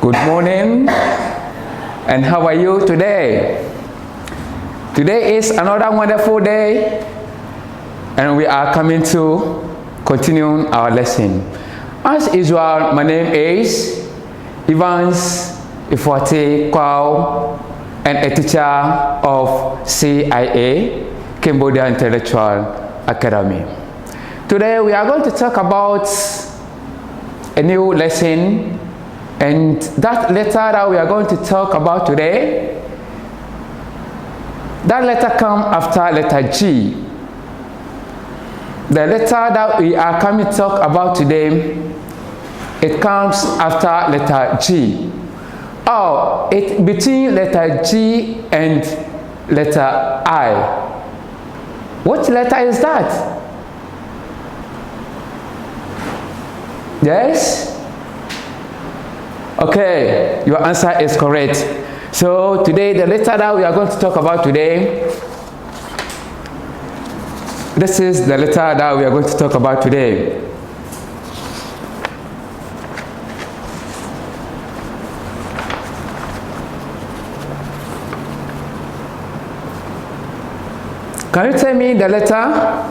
Good morning, and how are you today? Today is another wonderful day, and we are coming to continue our lesson. As usual, my name is Effuate, Kwaw, and a teacher of CIA, Cambodia Intellectuals Academy. Today we are going to talk about a new lesson, and that letter that we are going to talk about today, that letter comes after letter G. The letter that we are coming to talk about today, it comes after letter G. Oh, it's between letter G and letter I. What letter is that? Yes? Okay, your answer is correct. So today, the letter that we are going to talk about today, this is the letter that we are going to talk about today. Can you tell me the letter?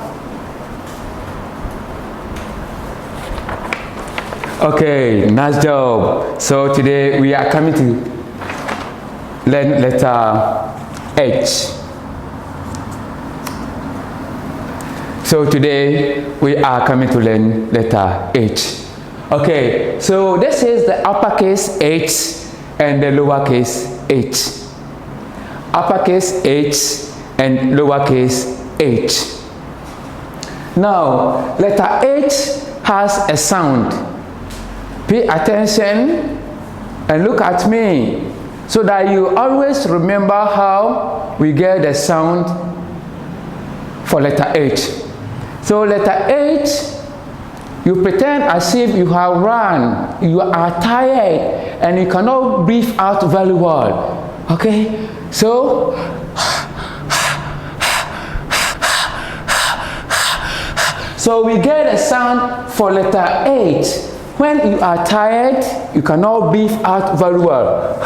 Okay, nice job. So today we are coming to learn letter H. So today we are coming to learn letter H. Okay, so this is the uppercase H and the lowercase h. Uppercase H and lowercase h. Now, letter H has a sound. Pay attention and look at me so that you always remember how we get the sound for letter H. So letter H, you pretend as if you have run, you are tired, and you cannot breathe out very well. Okay? So, we get a sound for letter H. When you are tired, you cannot breathe out very well.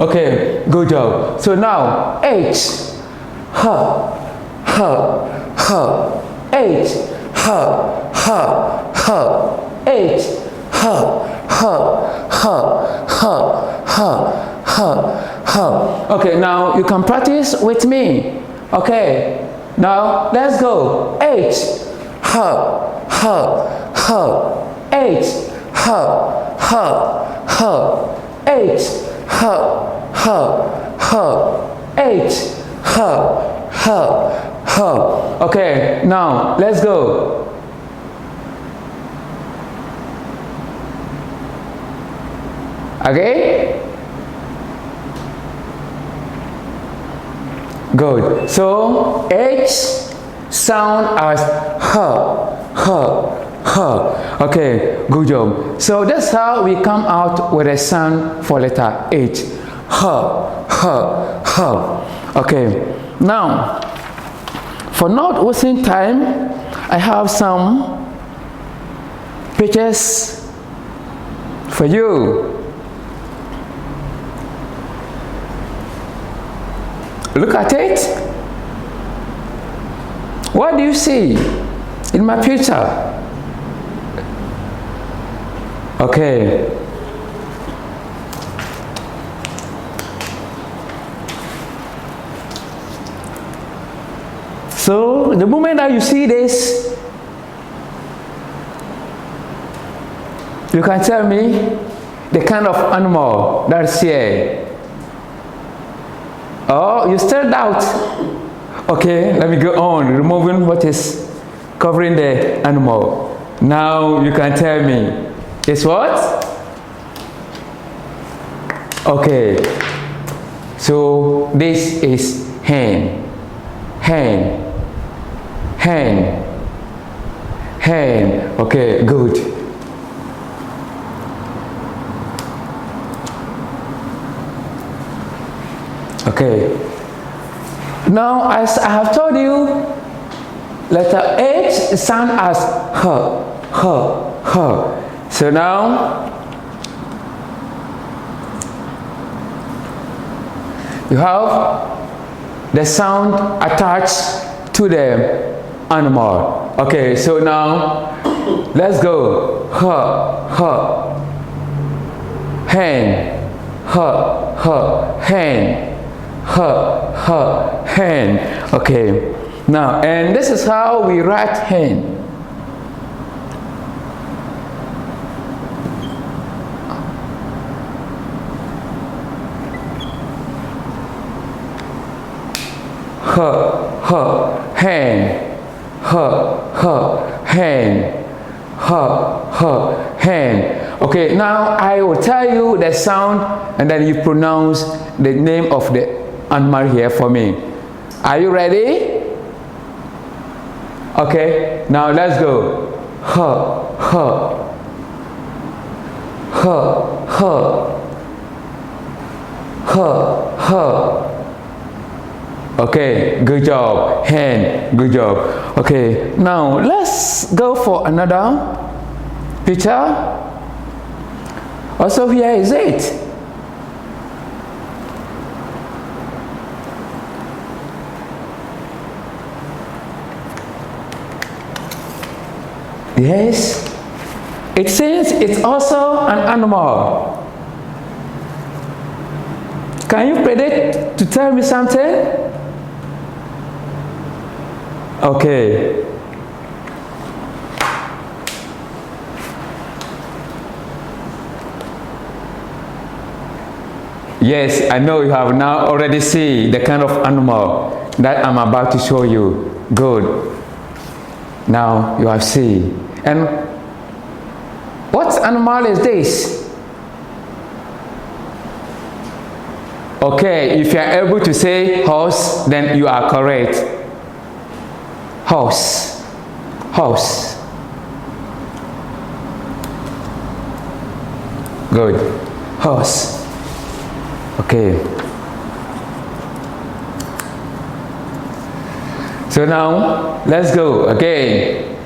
Okay, good job. So now H, H, H, Okay, now you can practice with me. Okay, now let's go. H, H, H, Okay, now let's go. Okay? Good. So H sound as Okay, good job. So that's how we come out with a sound for letter H. Okay. Now, for not wasting time, I have some pictures for you. Look at it. What do you see in my picture? Okay. So the moment that you see this, you can tell me the kind of animal that's here. Oh, you still doubt? Okay, let me go on, removing what is covering the animal. Now you can tell me, it's what? Okay, so this is hen. Okay, good. Okay. Now, as I have told you, letter H sound as h. So now you have the sound attached to the animal. Okay, so now let's go. Hen, hen, hen. Okay, now, and this is how we write hen. Hen, hen, hen. Okay, now I will tell you the sound and then you pronounce the name of the animal here for me. Are you ready? Okay, now let's go. Okay, good job. Hen, good job. Okay, now let's go for another picture. Also, here is it. Yes, it says it's also an animal. Can you predict to tell me something? Okay. Yes, I know you have now already seen the kind of animal that I'm about to show you. Good. Now you have seen. And what animal is this? Okay, if you are able to say horse, then you are correct. Horse. Horse. Good. Horse. Okay. So now let's go again.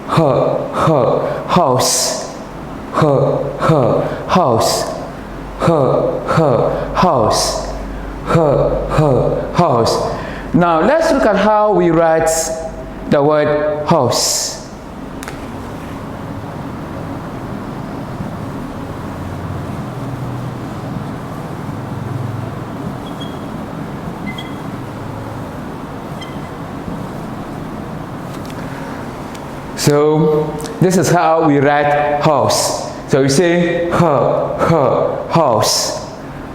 House. House. House. House. Now let's look at how we write the word house. So this is how we write house. So you say house, house,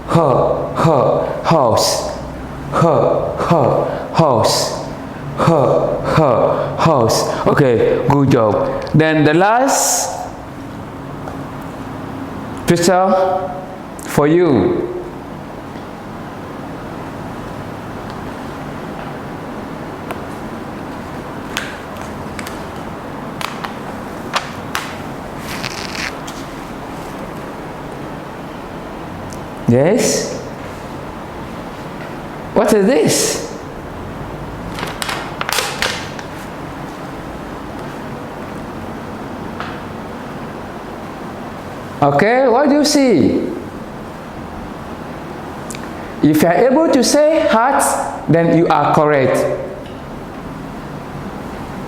house, house. Okay, good job. Then the last picture for you. Yes? What is this? Okay, what do you see? If you are able to say hat, then you are correct.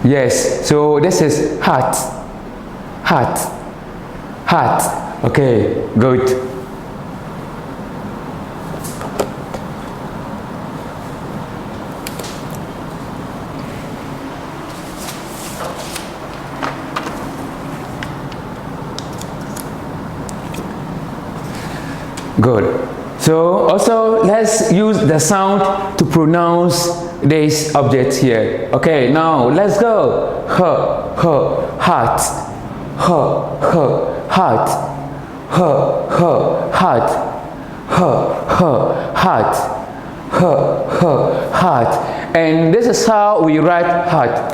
Yes, so this is hat. Hat. Hat. Okay, good. Good. So also let's use the sound to pronounce this object here. Okay, now let's go. Hat. Hat. Hat. Hat. Hat. And this is how we write hat.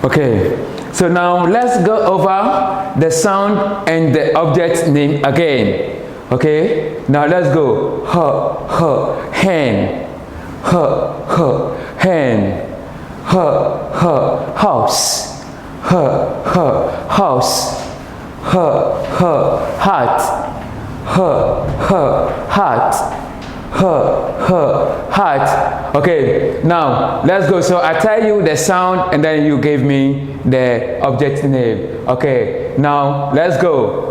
Okay, so now let's go over the sound and the object name again. Okay, now let's go. Hen, hen, house, house, hat, hat, hat. Okay, now let's go. So I tell you the sound and then you give me the object name. Okay, now let's go.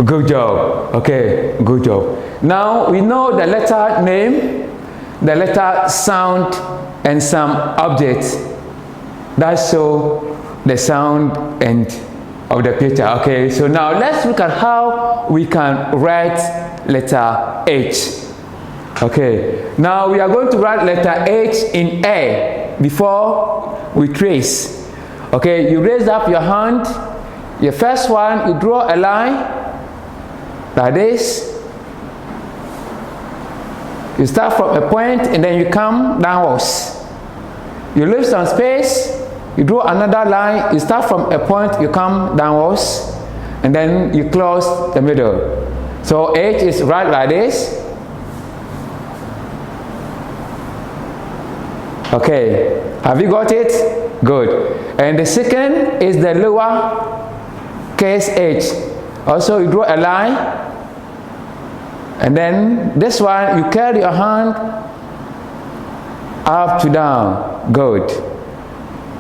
Good job. Okay, good job. Now we know the letter name, the letter sound, and some objects that show the sound and of the picture. Okay, so now let's look at how we can write letter H. Okay, now we are going to write letter H in A before we trace. Okay, you raise up your hand. Your first one, you draw a line like this. You start from a point and then you come downwards. You leave some space, you draw another line, you start from a point, you come downwards, and then you close the middle. So H is right like this. Okay, have you got it? Good. And the second is the lower case H. Also you draw a line, and then this one you carry your hand up to down. Good.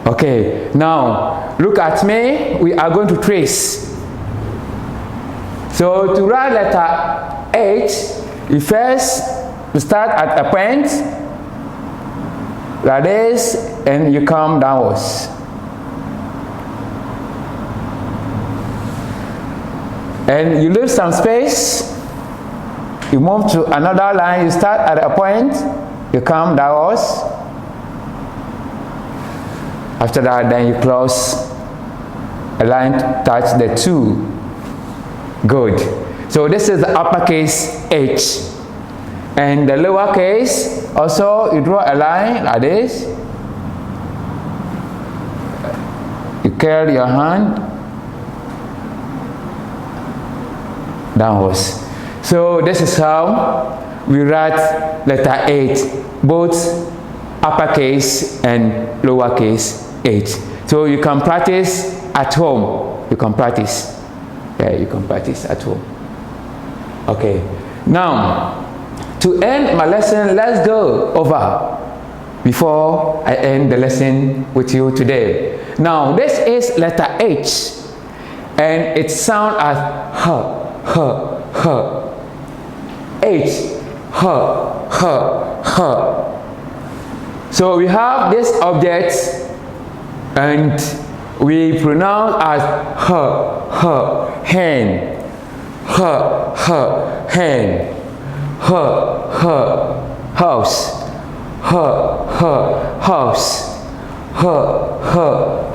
Okay, now look at me. We are going to trace. So to write letter H, you first start at a point like this and you come downwards. And you leave some space, you move to another line, you start at a point, you come downwards. After that, then you close a line to touch the two. Good. So this is the uppercase H. And the lowercase, also you draw a line like this. You curl your hand downwards. So this is how we write letter H, both uppercase and lowercase H. So you can practice at home. You can practice. Yeah, you can practice at home. Okay. Now, to end my lesson, let's go over before I end the lesson with you today. Now, this is letter H, and it sounds as H, So we have this object, and we pronounce as hen, hen, house, house,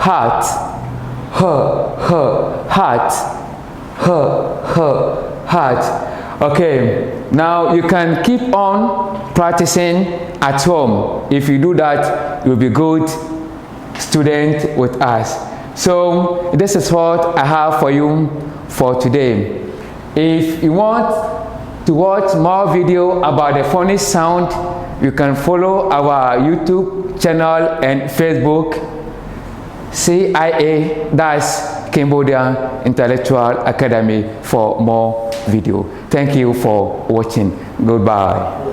hat, hat. Okay, now you can keep on practicing at home. If you do that, you'll be good student with us. So this is what I have for you for today. If you want to watch more video about the phonics sound, you can follow our YouTube channel and Facebook, CIA, that's Cambodia Intellectual Academy, for more video. Thank you for watching. Goodbye.